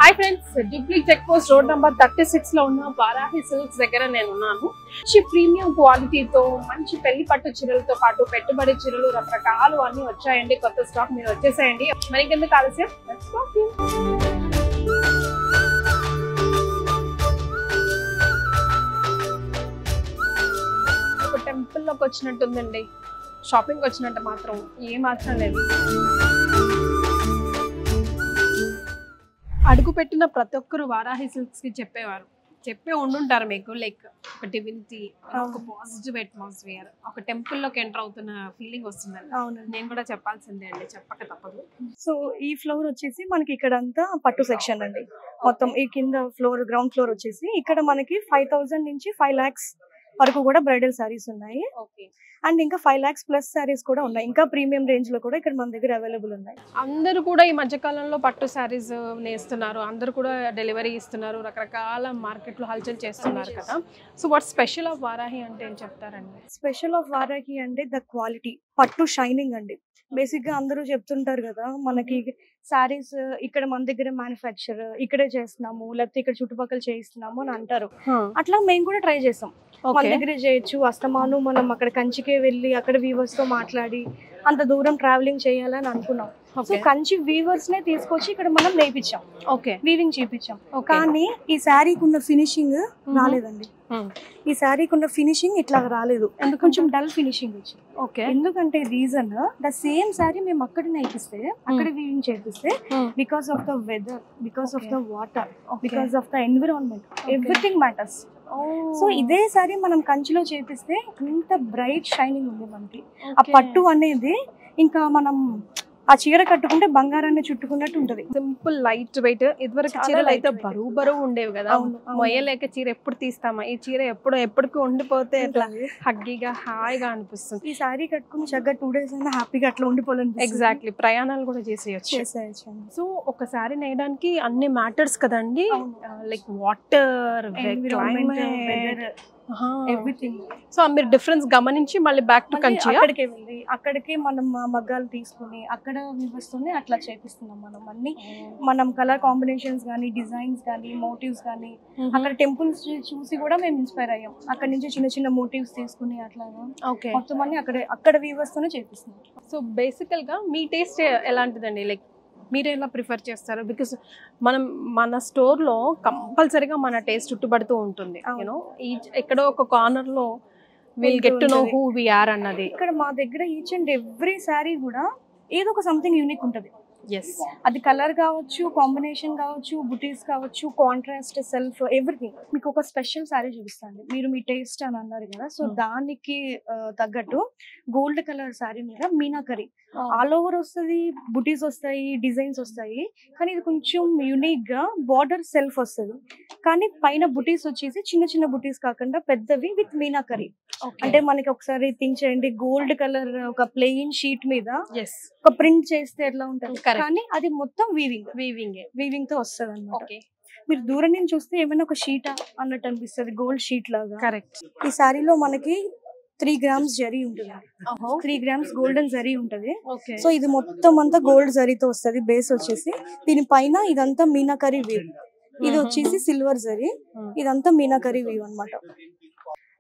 Hi friends, Jubilee Check Post road number 36 లో ఉన్న Varahi silks దగ్గర నేను ఉన్నాను. మంచి ప్రీమియం క్వాలిటీతో మంచి పెళ్లి పట్టు చీరలతో పాటు పెట్టుబడి చీరలు రకరకాలు అన్ని వచ్చాయండి. కొత్త స్టాక్ మీరు వచ్చేసాయండి. మరి ఇంకెందుకు ఆలస్యం, లెట్స్ గో. ఒక టెంపుల్ లోకి వచ్చినట్టుందండి, షాపింగ్ వచ్చినట్టు మాత్రం ఏ మాత్రం లేదు. అడుగు పెట్టిన ప్రతి ఒక్కరు వారాహి సిల్క్స్ కి చెప్పే ఉండుంటారు మీకు. లైక్ ఒక డివినిటీ, ఒక పాజిటివ్ అట్మాస్ఫియర్, ఒక టెంపుల్ లోకి ఎంటర్ అవుతున్న ఫీలింగ్ వస్తుందండి. అవునండి, నేను కూడా చెప్పాల్సిందే అండి, చెప్పక తప్పదు. సో ఈ ఫ్లోర్ వచ్చేసి మనకి ఇక్కడ అంతా పట్టు సెక్షన్ అండి. మొత్తం ఈ కింద ఫ్లోర్, గ్రౌండ్ ఫ్లోర్ వచ్చేసి ఇక్కడ మనకి 5,000 నుంచి 5 lakhs వరకు కూడా బ్రైడల్ సారీస్ ఉన్నాయి. అండ్ ఇంకా 5 lakhs ప్లస్ సారీస్ కూడా ఉన్నాయి. ఇంకా ప్రీమియం రేంజ్ లో కూడా ఇక్కడ మన దగ్గర అవైలబుల్ ఉన్నాయి. అందరూ కూడా ఈ మధ్య కాలంలో పట్టు సారీస్ నేస్తున్నారు, అందరూ కూడా డెలివరీ ఇస్తున్నారు, రకరకాల మార్కెట్ లో హల్చల్ చేస్తున్నారు కదా. So what special of Varahi అంటే ఏం చెప్తారండి? స్పెషల్ ఆఫ్ వారాహి అంటే ద క్వాలిటీ, పట్టు షైనింగ్ అండి. బేసిక్ గా అందరూ చెప్తుంటారు కదా, మనకి సారీస్ ఇక్కడ మన దగ్గర మ్యానుఫ్యాక్చర్ ఇక్కడే చేస్తున్నాము, లేకపోతే ఇక్కడ చుట్టుపక్కల చేయిస్తున్నాము అని అంటారు. అట్లా మేము కూడా ట్రై చేసాం, మన దగ్గరే చేయొచ్చు. అస్తమాను మనం అక్కడ కంచికే వెళ్ళి అక్కడ వీవర్స్ తో మాట్లాడి అంత దూరం ట్రావెలింగ్ చేయాలని అనుకున్నాం. సో కంచి వీవర్స్ నే తీసుకొచ్చి ఇక్కడ మనం నేర్పించాం, వీవింగ్ చేయించాం. కానీ ఈ శారీకి ఉన్న ఫినిషింగ్ రాలేదండి. ఈ శారీకి ఉన్న ఫినిషింగ్ ఇట్లా రాలేదు, కొంచెం డల్ ఫినిషింగ్ వచ్చింది. ఎందుకంటే రీజన్ ద సేమ్ శారీ మేము అక్కడ నేర్పిస్తే, అక్కడ వీవింగ్ చేపిస్తే, because of the weather, because of the water, because of the environment, everything matters. So ఇదే సారీ మనం కంచిలో చేపిస్తే ఇంత బ్రైట్ షైనింగ్ ఉంది మనకి. ఆ పట్టు అనేది ఇంకా మనం ఆ చీర కట్టుకుంటే బంగారాన్ని చుట్టుకున్నట్టు ఉంటది. Simple light weight. ఇదివరకు చీరలు అయితే బరువు ఉండేవి కదా, మొయ్యలేక చీర ఎప్పుడు తీస్తామా, ఈ చీర ఎప్పటికీ ఉండిపోతే అట్లా హగ్గీగా హాయిగా అనిపిస్తుంది. ఈ సారీ కట్టుకుని చక్కగా 2 days అయినా హ్యాపీగా అట్లా ఉండిపోలేదు. ఎగ్జాక్ట్లీ, ప్రయాణాలు కూడా చేసేయచ్చు. సో ఒక సారీ నేయడానికి అన్ని మ్యాటర్స్ కదండి, లైక్ వాటర్, ఎవ్రీథింగ్. సో మీరు డిఫరెన్స్ గమనించి మళ్ళీ బ్యాక్ టు కంచి అక్కడికి మనం మగ్గాలు తీసుకుని అక్కడ వివరిస్తూనే అట్లా చేపిస్తున్నాం. మనం కలర్ కాంబినేషన్స్ కానీ, డిజైన్స్ కానీ, మోటివ్స్ కానీ అక్కడ టెంపుల్స్ చూసి కూడా మేము ఇన్స్పైర్ అయ్యాం. అక్కడ నుంచి చిన్న చిన్న మోటివ్స్ తీసుకుని అట్లాగా మొత్తం అన్ని అక్కడ వివరిస్తూనే చేపిస్తున్నాం. సో బేసికల్ గా మీ టేస్ట్ ఎలాంటిదండి? లైక్ మీరు ఎలా ప్రిఫర్ చేస్తారు? బికాస్ మన స్టోర్ లో కంపల్సరీగా మన టేస్ట్ చుట్టుపడుతూ ఉంటుంది. యూనో ఎక్కడో ఒక కార్నర్ లో will get to know who we are అన్నది. ఇక్కడ మా దగ్గర ఈచ్ అండ్ ఎవ్రీ సారీ కూడా ఏదో ఒక సంథింగ్ యూనిక్ ఉంటది. అది కలర్ కావచ్చు, కాంబినేషన్ కావచ్చు, బుటీస్ కావచ్చు, కాంట్రాస్ట్, సెల్ఫ్, ఎవ్రీథింగ్. మీకు ఒక స్పెషల్ సారీ చూపిస్తాను. మీరు మీ టేస్ట్ అని అన్నారు కదా, సో దానికి తగ్గట్టు గోల్డ్ కలర్ సారీ మీద మీనాకరీ ఆల్ ఓవర్ వస్తుంది, బుటీస్ వస్తాయి, డిజైన్స్ వస్తాయి. కానీ ఇది కొంచెం యూనిక్ గా బార్డర్ సెల్ఫ్ వస్తుంది, కానీ పైన బుటీస్ వచ్చేసి చిన్న చిన్న బుటీస్ కాకుండా పెద్దవి విత్ మీనాకరీ. అంటే మనకి ఒకసారి థింక్ చేయండి, గోల్డ్ కలర్ ఒక ప్లెయిన్ షీట్ మీద ఒక ప్రింట్ చేస్తే ఎట్లా ఉంటుంది, కానీ అది మొత్తం వీవింగ్ తో వస్తుంది అన్నమాట. మీరు దూరం నుంచి చూస్తే ఏమైనా ఒక షీట్ అన్నట్టు అనిపిస్తుంది, గోల్డ్ షీట్ లాగా. కరెక్ట్. ఈ సారీలో మనకి 3 grams జరీ ఉంటుంది, 3 grams గోల్డెన్ జరీ ఉంటది. సో ఇది మొత్తం అంతా గోల్డ్ జరీతో వస్తుంది. బేస్ వచ్చేసి దీనిపైన ఇదంతా మీనాకరీ వీవ్, ఇది వచ్చేసి సిల్వర్ జరీ, ఇదంతా మీనాకరీ వీవ్ అన్నమాట.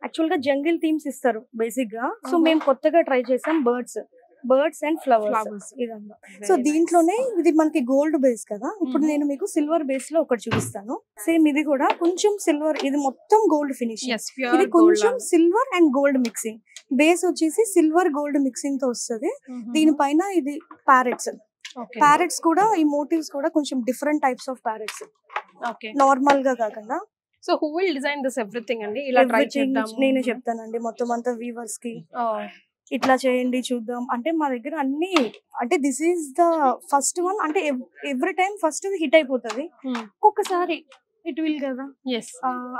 యాక్చువల్ గా జంగిల్ థీమ్స్ ఇస్తారు బేసిక్ గా. సో మేము కొత్తగా ట్రై చేసాం బర్డ్స్ అండ్ ఫ్లవర్స్ ఇదంతా. సో దీంట్లోనే ఇది మనకి గోల్డ్ బేస్ కదా, ఇప్పుడు నేను మీకు సిల్వర్ బేస్ లో ఒకటి చూపిస్తాను. సేమ్ ఇది కూడా కొంచెం సిల్వర్, ఇది మొత్తం గోల్డ్ ఫినిషింగ్, ఇది కొంచెం silver and gold mixing. Base వచ్చేసి సిల్వర్ గోల్డ్ మిక్సింగ్ తో వస్తుంది. దీనిపైన ఇది ప్యారెట్స్ కూడా, ఈ మోటివ్స్ కూడా కొంచెం different types of parrots, normal గా కాకుండా. So who will design this everything అండి? ఇలా ట్రై చేద్దాం, నేనే చెప్తానండి. మొత్తం అంతా వీవర్స్ కి ఇట్లా చేయండి చూద్దాం అంటే మా దగ్గర అన్ని, అంటే this is the first one. అంటే ఎవ్రీ టైం ఫస్ట్ హిట్ అయిపోతుంది, ఒక్కొక్కసారి ఇట్ విల్ కదా.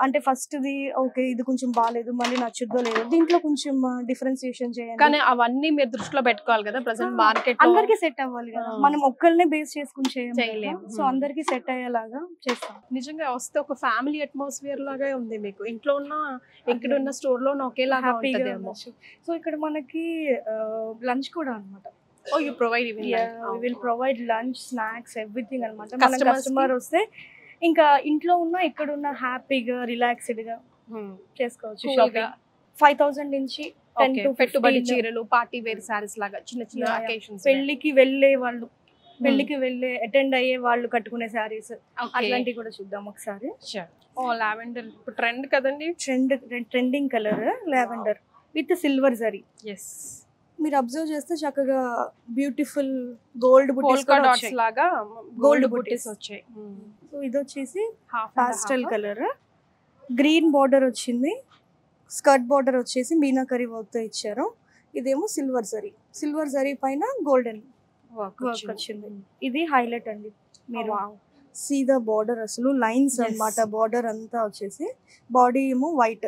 అంటే ఫస్ట్ ది ఓకే, ఇది కొంచెం బాగాలేదు, మళ్ళీ నచ్చుద్దో లేదో, దీంట్లో కొంచెం డిఫరెన్సియేషన్ చేయాలి. కానీ అవన్నీ మీరు దృష్టిలో పెట్టుకోవాలి కదా, ప్రెసెంట్ మార్కెట్ అందరికి సెట్ అవ్వాలి కదా. మనం ఒక్కళ్ళనే బేస్ చేసుకుని చేయలేము, సో అందరికి సెట్ అయ్యేలాగా చేస్తాం. నిజంగా వస్తే ఒక ఫ్యామిలీ అట్మాస్ఫియర్ లాగా ఉంది మీకు. ఇంట్లో ఉన్న ఇక్కడ ఉన్న స్టోర్ లో ఒకేలాగా ఉంటదేమో. సో ఇక్కడ మనకి లంచ్ కూడా అన్నమాట. Oh, you provide even we will provide lunch, snacks, everything అన్నమాట. మన కస్టమర్ వస్తే ఇంకా ఇంట్లో ఉన్న ఇక్కడ ఉన్న హ్యాపీగా రిలాక్స్డ్ గా చేసుకోవచ్చు. Cool షాపింగ్ 5000 నుంచి 10 to 15 పెట్టుబడి చీరలు, పార్టీ వేర్ సారీస్ లాగా చిన్న చిన్న Yeah, yeah. అకేషన్స్. పెళ్లికి వెళ్ళే వాళ్ళు, పెళ్లికి వెళ్ళే అటెండ్ అయ్యే వాళ్ళు కట్టుకునే శారీస్ అట్లాంటివి కూడా చూద్దాం ఒకసారి. ఓ లావెండర్ ఇప్పుడు ట్రెండ్ కదండి. Trending colour lavender with silver zari. Yes, మీరు అబ్జర్వ్ చేస్తే చక్కగా బ్యూటిఫుల్ గోల్డ్ పోల్కా డాట్స్ బుటీస్ లాగా Gold గోల్డ్ booties. బుటీస్ వచ్చాయి. సో ఇది వచ్చేసి హాఫ్ పాస్టల్ కలర్, గ్రీన్ బార్డర్ వచ్చింది, స్కర్ట్ బార్డర్ వచ్చేసి మీనాకరీ వర్క్ తో ఇచ్చారు. ఇదేమో సిల్వర్ జరీ పైన గోల్డెన్ వర్క్ వర్క్ వచ్చింది. ఇది హైలైట్ అండి. మీరు సీదా బార్డర్ అసలు లైన్స్ అన్నమాట. బార్డర్ అంతా వచ్చేసి బాడీ ఏమో వైట్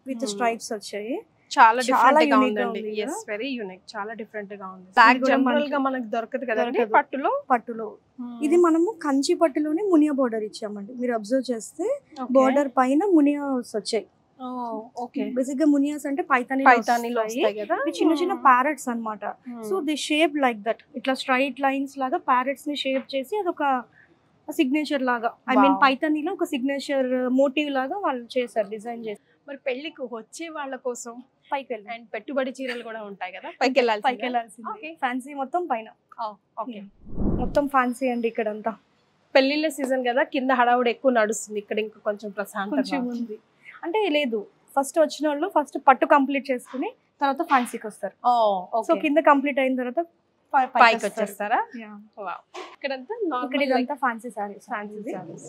విత్ స్ట్రైప్స్ వచ్చాయి. చాలా చాలా డిఫరెంట్ గా unique గా ఉందండి. ఉంది yes, కదా? very unique, చాలా డిఫరెంట్ గా ఉంది. బ్లాక్ కూడా జనరల్ గా మనకి మనకు దొరకదు కదండి దొరకదు. పట్టులో ఇది మనము కంచి పట్టులోనే మునియా బార్డర్ ఇచ్చామండి. మీరు అబ్జర్వ్ చేస్తే బార్డర్ పైన మునియాస్ వచ్చాయి. ఓకే, బేసిక్ గా మునియాస్ అంటే పైతానీలో పైతానీలో వస్తాయి కదా. ఇవి చిన్న చిన్న ప్యారెట్స్ అన్నమాట. So the shape like that, ఇట్లా స్ట్రైట్ లైన్స్ లాగా ప్యారెట్స్ ని షేప్ చేసి అదొక సిగ్నేచర్ లాగా, ఐ మీన్ పైతానీలో ఒక సిగ్నేచర్ మోటివ్ లాగా వాళ్ళు చేశారు, డిజైన్ చేసి. మరి పెళ్లికి వచ్చే వాళ్ళ కోసం పైకి వెళ్ళి అండ్ పెట్టుబడి చీరలు కూడా ఉంటాయి కదా, పైకి వెళ్ళాల్సింది. Okay. ఫ్యాన్సీ మొత్తం పైన, ఓకే. మొత్తం ఫ్యాన్సీ అండి ఇక్కడంతా. పెళ్లిళ్ళ సీజన్ కదా, కింద హడావుడు ఎక్కువ నడుస్తుంది, ఇక్కడ ఇంకా కొంచెం కొంచెం ప్రశాంతంగా ఉంది అంటే లేదు. ఫస్ట్ వచ్చిన వాళ్ళు ఫస్ట్ పట్టు కంప్లీట్ చేసుకుని తర్వాత ఫ్యాన్సీకి వస్తారు. సో కింద కంప్లీట్ అయిన తర్వాత పైకి వచ్చేస్తారా? ఇక్కడంతా ఇక్కడ ఇదంతా ఫ్యాన్సీ సారీస్. ఫ్యాన్సీ సారీస్.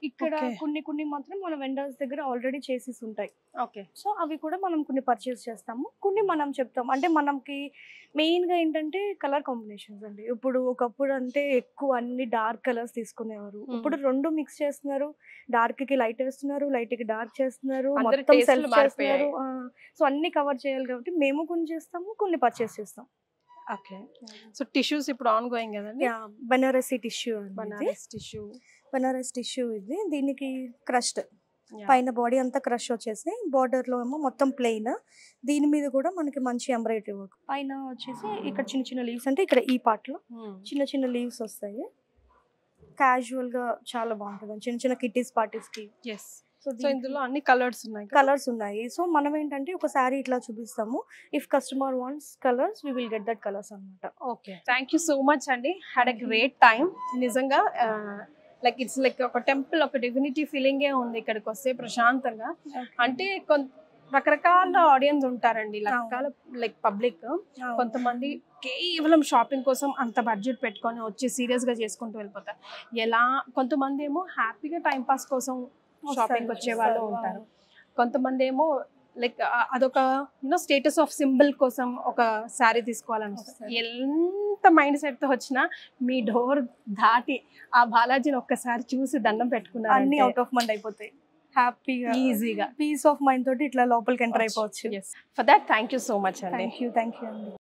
ఇక్కడ Okay. కొన్ని మాత్రం మన వెండర్స్ దగ్గర ఆల్రెడీ చేసేసి ఉంటాయి. ఓకే, సో అవి కూడా మనం కొన్ని పర్చేస్ చేస్తాము, కొన్ని మనం చెప్తాం. అంటే మనకి మెయిన్ గా ఏంటంటే కలర్ కాంబినేషన్స్ అండి. ఇప్పుడు ఒకప్పుడు అంటే ఎక్కువ అన్ని డార్క్ కలర్స్ తీసుకునేవారు. ఇప్పుడు రెండు మిక్స్ చేస్తున్నారు, డార్క్ కి లైట్ వేస్తున్నారు, లైట్ కి డార్క్ చేస్తున్నారు, అందరి మొత్తం taste లు సెల్ఫ్ చేస్తున్నారు. సో అన్ని కవర్ చేయాలి కాబట్టి మేము కొన్ని చేస్తాము, కొన్ని పర్చేస్ చేస్తాం. ఓకే. సో టిష్యూస్ ఇప్పుడు ఆన్ గోయింగ్ కదండి. బనారసి టిష్యూ, బనారస్ టిష్యూ ఇది. దీనికి క్రష్డ్ పైన బాడీ అంతా క్రష్ వచ్చేసి, బార్డర్ లో ఏమో మొత్తం ప్లెయిన్, దీని మీద కూడా మనకి మంచి ఎంబ్రాయిడరీ వర్క్. పైన వచ్చేసి ఇక్కడ చిన్న చిన్న లీవ్స్, అంటే ఇక్కడ ఈ పార్ట్ లో చిన్న చిన్న లీవ్స్ వస్తాయి. క్యాజువల్ గా చాలా బాగుంటుంది చిన్న చిన్న కిట్టీస్ పార్టీస్ కి. సో ఇందులో అన్ని కలర్స్ ఉన్నాయి. సో మనం ఏంటంటే ఒక శారీ ఇట్లా చూపిస్తాము, if customer wants colours we will get that colours అన్నమాట. Okay, thank you so much అండి. Had a great time. నిజంగా లైక్ ఇట్స్ లైక్ ఒక టెంపుల్, ఒక డివినిటీ ఫీలింగే ఉంది ఇక్కడికి వస్తే ప్రశాంతంగా. అంటే రకరకాల ఆడియన్స్ ఉంటారండి, రకరకాల లైక్ పబ్లిక్. కొంతమంది కేవలం షాపింగ్ కోసం అంత బడ్జెట్ పెట్టుకొని వచ్చి సీరియస్ గా చేసుకుంటూ వెళ్ళిపోతారు. కొంతమంది ఏమో హ్యాపీగా టైం పాస్ కోసం షాపింగ్ వచ్చే వాళ్ళు ఉంటారు. కొంతమంది ఏమో లైక్ అదొక స్టేటస్ ఆఫ్ సింబల్ కోసం ఒక శారీ తీసుకోవాలని వస్తుంది. ఎంత మైండ్ సెట్ తో వచ్చినా మీ డోర్ దాటి ఆ బాలాజీని ఒక్కసారి చూసి దండం పెట్టుకున్నారు, అన్ని అవుట్ ఆఫ్ మైండ్ అయిపోతాయి. హ్యాపీగా ఈజీగా పీస్ ఆఫ్ మైండ్ తోటి ఇట్లా లోపలికి ఎంటర్ అయిపోవచ్చు. For that thank you so much అండి. థ్యాంక్ యూ అండి.